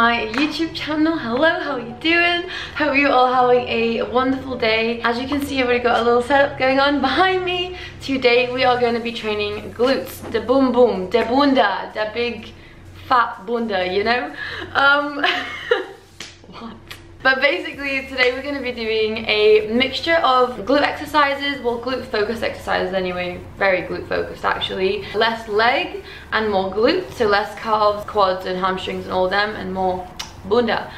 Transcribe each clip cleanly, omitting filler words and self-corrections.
my YouTube channel. Hello, how are you doing? Hope you're all having a wonderful day. As you can see, I've already got a little setup going on behind me. Today we are going to be training glutes, the boom boom, the bunda, the big fat bunda, you know? What? But basically today we're going to be doing a mixture of glute exercises, well, glute focused exercises anyway, very glute focused actually. Less leg and more glute, so less calves, quads and hamstrings and all of them, and more bunda.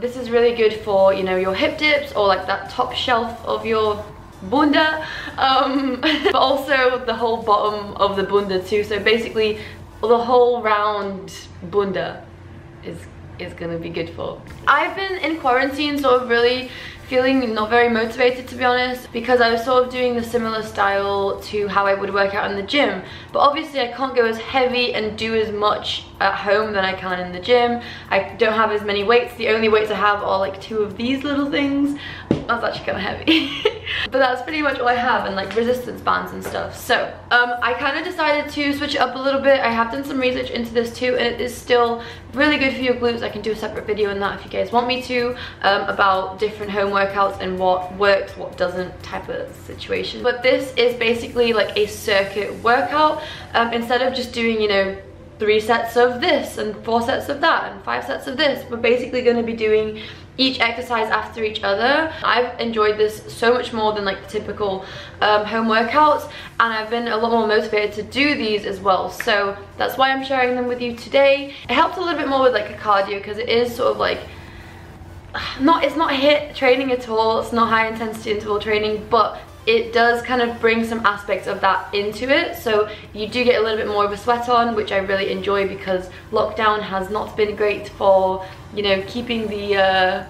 This is really good for, you know, your hip dips or like that top shelf of your bunda, but also the whole bottom of the bunda too. So basically the whole round bunda is gonna be good for. I've been in quarantine sort of really feeling not very motivated, to be honest, because I was sort of doing the similar style to how I would work out in the gym, but obviously I can't go as heavy and do as much at home than I can in the gym. I don't have as many weights. The only weights I have are like 2 of these little things. That's actually kind of heavy. But that's pretty much all I have, and like resistance bands and stuff. So I kind of decided to switch it up a little bit. I have done some research into this too, and it is still really good for your glutes. I can do a separate video on that if you guys want me to, about different home workouts and what works, what doesn't type of situation. But this is basically like a circuit workout. Instead of just doing, you know, 3 sets of this and 4 sets of that and 5 sets of this, we're basically going to be doing each exercise after each other. I've enjoyed this so much more than like the typical home workouts, and I've been a lot more motivated to do these as well, so that's why I'm sharing them with you today. It helps a little bit more with like a cardio, because it is sort of like it's not HIIT training at all, it's not high intensity interval training, but it does kind of bring some aspects of that into it, so you do get a little bit more of a sweat on, which I really enjoy, because lockdown has not been great for, you know, keeping the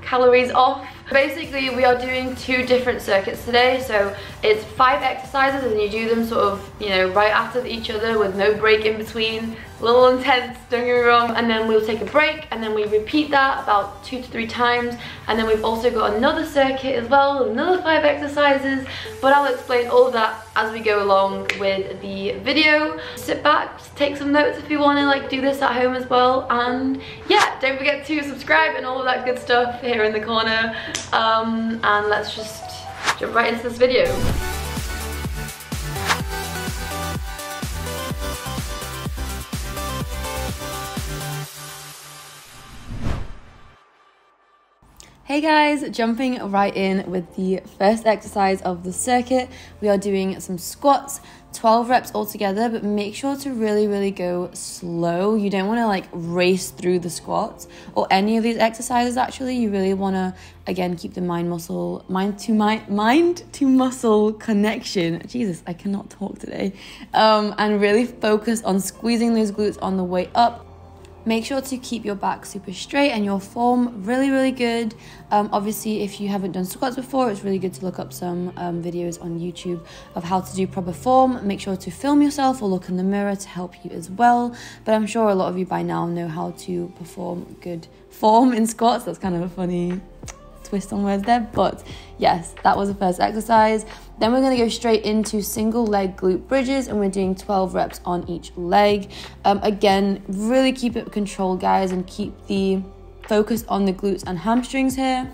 calories off. Basically we are doing 2 different circuits today, so it's 5 exercises and you do them sort of, you know, right after each other with no break in between. A little intense, don't get me wrong, and then we'll take a break and then we repeat that about 2 to 3 times, and then we've also got another circuit as well, another 5 exercises, but I'll explain all of that as we go along with the video. Sit back, take some notes if you want to like do this at home as well, and yeah, don't forget to subscribe and all of that good stuff here in the corner, and let's just jump right into this video. Hey guys, jumping right in with the first exercise of the circuit. We are doing some squats, 12 reps altogether, but make sure to really go slow. You don't want to like race through the squats or any of these exercises actually. You really want to, again, keep the mind to muscle connection. Jesus, I cannot talk today. And really focus on squeezing those glutes on the way up. Make sure to keep your back super straight and your form really good. Obviously, if you haven't done squats before, it's really good to look up some videos on YouTube of how to do proper form. Make sure to film yourself or look in the mirror to help you as well. But I'm sure a lot of you by now know how to perform good form in squats. That's kind of a funny twist on words there, but yes, that was the first exercise. Then we're going to go straight into single leg glute bridges, and we're doing 12 reps on each leg. Again, really keep it controlled, guys, and keep the focus on the glutes and hamstrings here.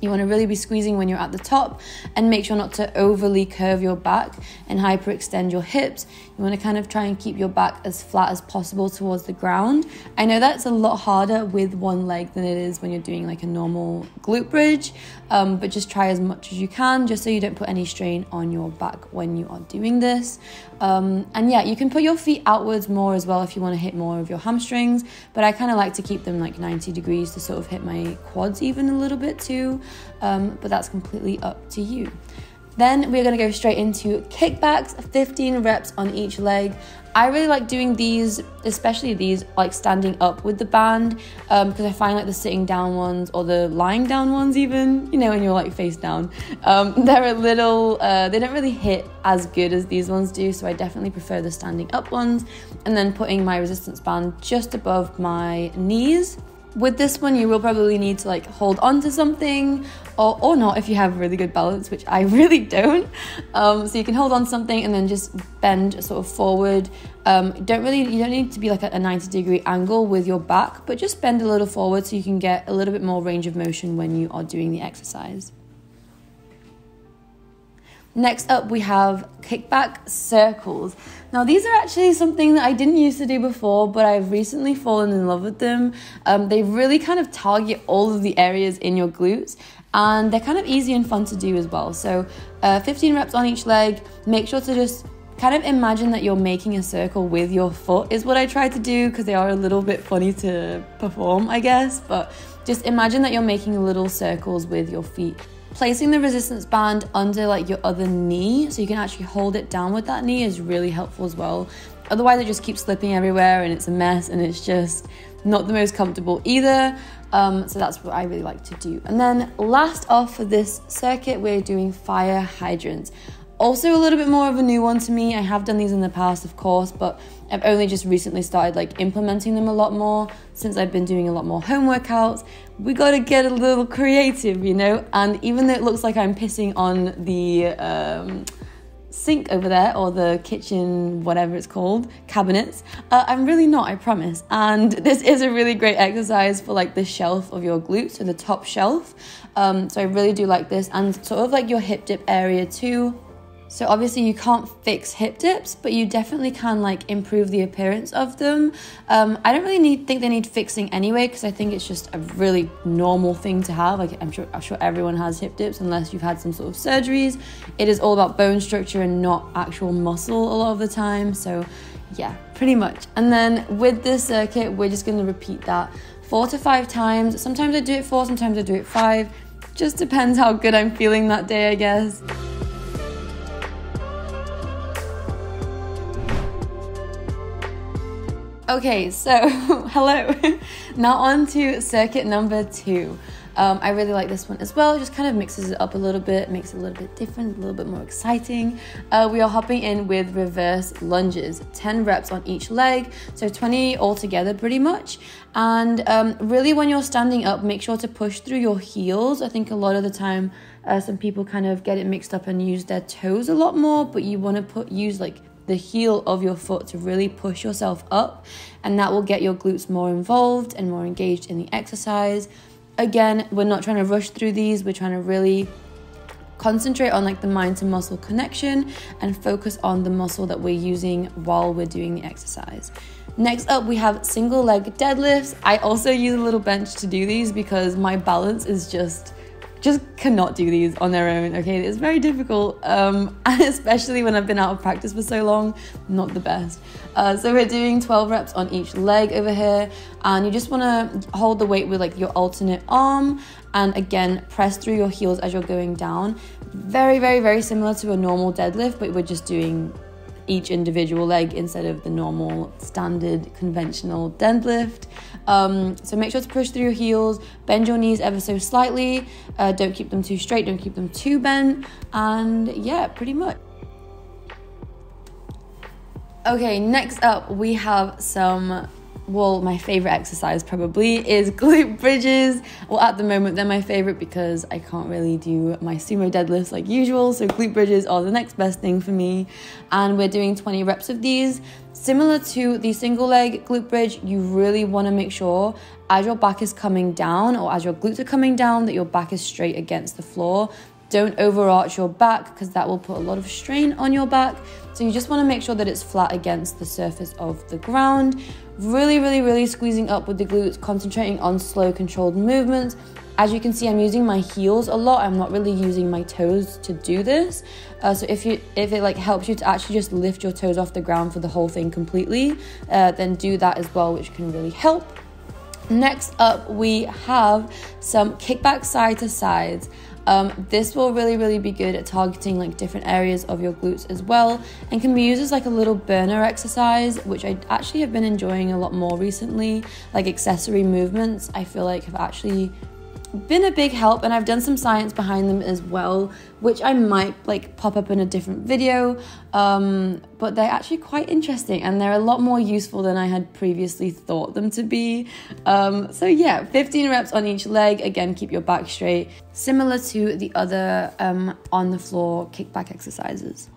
You want to really be squeezing when you're at the top, and make sure not to overly curve your back and hyperextend your hips. You want to kind of try and keep your back as flat as possible towards the ground. I know that's a lot harder with one leg than it is when you're doing like a normal glute bridge, but just try as much as you can, just so you don't put any strain on your back when you are doing this. And yeah, you can put your feet outwards more as well if you want to hit more of your hamstrings, but I kind of like to keep them like 90 degrees to sort of hit my quads even a little bit too. But that's completely up to you. Then we're going to go straight into kickbacks, 15 reps on each leg. I really like doing these, especially these, like standing up with the band, because I find like the sitting down ones or the lying down ones even, you know, when you're like face down, they're a little, they don't really hit as good as these ones do, so I definitely prefer the standing up ones. And then putting my resistance band just above my knees. With this one, you will probably need to like hold on to something or not if you have really good balance, which I really don't. So you can hold on to something and then just bend sort of forward. You don't need to be like at a 90-degree angle with your back, but just bend a little forward so you can get a little bit more range of motion when you are doing the exercise. Next up, we have kickback circles. Now, these are actually something that I didn't used to do before, but I've recently fallen in love with them. They really kind of target all of the areas in your glutes, and they're kind of easy and fun to do as well. So 15 reps on each leg. Make sure to just kind of imagine that you're making a circle with your foot is what I try to do, because they are a little bit funny to perform, I guess. But just imagine that you're making little circles with your feet. Placing the resistance band under like your other knee so you can actually hold it down with that knee is really helpful as well. Otherwise it just keeps slipping everywhere and it's a mess and it's just not the most comfortable either. So that's what I really like to do. And then last off for this circuit, we're doing fire hydrants. Also a little bit more of a new one to me. I have done these in the past, of course, but I've only just recently started like implementing them a lot more since I've been doing a lot more home workouts. We got to get a little creative, you know? And even though it looks like I'm pissing on the sink over there, or the kitchen, whatever it's called, cabinets, I'm really not, I promise. And this is a really great exercise for like the shelf of your glutes, so the top shelf. So I really do like this, and sort of like your hip dip area too. So obviously you can't fix hip dips, but you definitely can like improve the appearance of them. I don't really think they need fixing anyway, because I think it's just a really normal thing to have. Like I'm sure everyone has hip dips unless you've had some sort of surgeries. It is all about bone structure and not actual muscle a lot of the time. So yeah, pretty much. And then with this circuit, we're just going to repeat that 4 to 5 times. Sometimes I do it 4, sometimes I do it 5. Just depends how good I'm feeling that day, I guess. Okay, so hello. Now on to circuit number 2. I really like this one as well. It just kind of mixes it up a little bit, makes it a little bit different, a little bit more exciting. We are hopping in with reverse lunges, 10 reps on each leg, so 20 altogether pretty much. And really when you're standing up, make sure to push through your heels. I think a lot of the time some people kind of get it mixed up and use their toes a lot more, but you want to use like the heel of your foot to really push yourself up, and that will get your glutes more involved and more engaged in the exercise. Again, we're not trying to rush through these, we're trying to really concentrate on like the mind to muscle connection and focus on the muscle that we're using while we're doing the exercise. Next up, we have single leg deadlifts. I also use a little bench to do these because my balance is just cannot do these on their own, okay? It's very difficult, and especially when I've been out of practice for so long, not the best. So we're doing 12 reps on each leg over here, and you just want to hold the weight with like your alternate arm, and again, press through your heels as you're going down. Very, very, very similar to a normal deadlift, but we're just doing each individual leg instead of the normal standard conventional deadlift. So make sure to push through your heels, bend your knees ever so slightly, don't keep them too straight, don't keep them too bent, and yeah, pretty much. Okay, next up we have my favorite exercise probably is glute bridges. Well, at the moment they're my favorite because I can't really do my sumo deadlifts like usual, so glute bridges are the next best thing for me, and we're doing 20 reps of these. Similar to the single leg glute bridge, you really want to make sure as your back is coming down, or as your glutes are coming down, that your back is straight against the floor. Don't overarch your back because that will put a lot of strain on your back. So you just want to make sure that it's flat against the surface of the ground. Really, really, really squeezing up with the glutes, concentrating on slow, controlled movements. As you can see, I'm using my heels a lot. I'm not really using my toes to do this. So if it like helps you to actually just lift your toes off the ground for the whole thing completely, then do that as well, which can really help. Next up, we have some kickback side to sides. This will really be good at targeting like different areas of your glutes as well, and can be used as like a little burner exercise, which I actually have been enjoying a lot more recently. Like accessory movements, I feel like have actually been a big help, and I've done some science behind them as well, which I might like pop up in a different video, but they're actually quite interesting and they're a lot more useful than I had previously thought them to be. So yeah, 15 reps on each leg. Again, keep your back straight, similar to the other on the floor kickback exercises.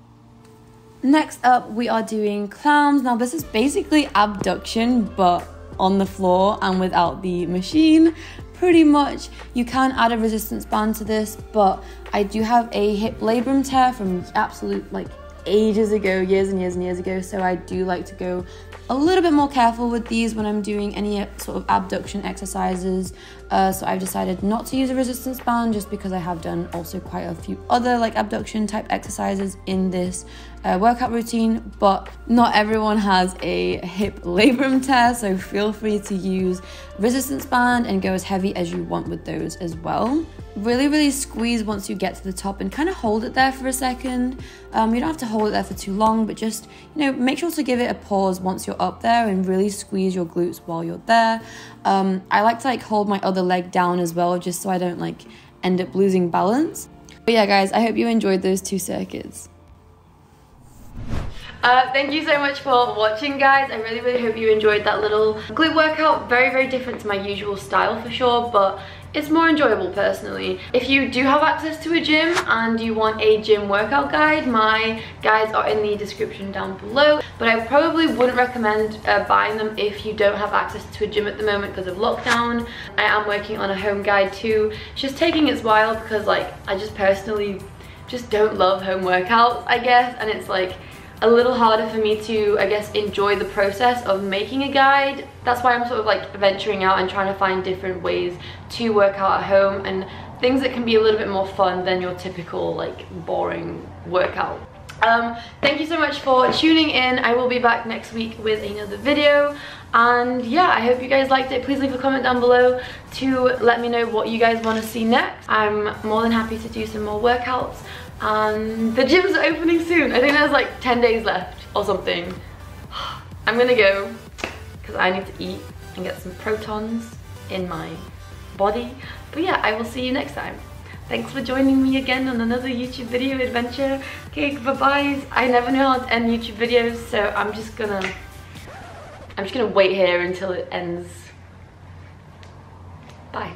Next up, we are doing clowns. Now this is basically abduction, but on the floor and without the machine. Pretty much. You can add a resistance band to this, but I do have a hip labrum tear from absolute like ages ago, years and years and years ago, so I do like to go a little bit more careful with these when I'm doing any sort of abduction exercises. So I've decided not to use a resistance band, just because I have done also quite a few other like abduction type exercises in this workout routine, but not everyone has a hip labrum tear, so feel free to use resistance band and go as heavy as you want with those as well. Really squeeze once you get to the top and kind of hold it there for a second. You don't have to hold it there for too long, but just, you know, make sure to give it a pause once you're up there and really squeeze your glutes while you're there. I like to like hold my other leg down as well, just so I don't like end up losing balance. But yeah guys, I hope you enjoyed those 2 circuits. Thank you so much for watching, guys. I really hope you enjoyed that little glute workout. Very different to my usual style for sure, but it's more enjoyable personally. If you do have access to a gym and you want a gym workout guide, my guides are in the description down below, but I probably wouldn't recommend buying them if you don't have access to a gym at the moment because of lockdown. I am working on a home guide too. It's just taking its while because like I just personally just don't love home workouts, I guess, and it's like a little harder for me to, I guess, enjoy the process of making a guide. That's why I'm sort of like venturing out and trying to find different ways to work out at home and things that can be a little bit more fun than your typical like boring workout. Thank you so much for tuning in. I will be back next week with another video, and yeah, I hope you guys liked it. Please leave a comment down below to let me know what you guys want to see next. I'm more than happy to do some more workouts. And the gym's opening soon. I think there's like 10 days left or something. I'm gonna go because I need to eat and get some protons in my body. But yeah, I will see you next time. Thanks for joining me again on another YouTube video adventure. Okay, bye-bye. I never know how to end YouTube videos, so I'm just gonna wait here until it ends. Bye.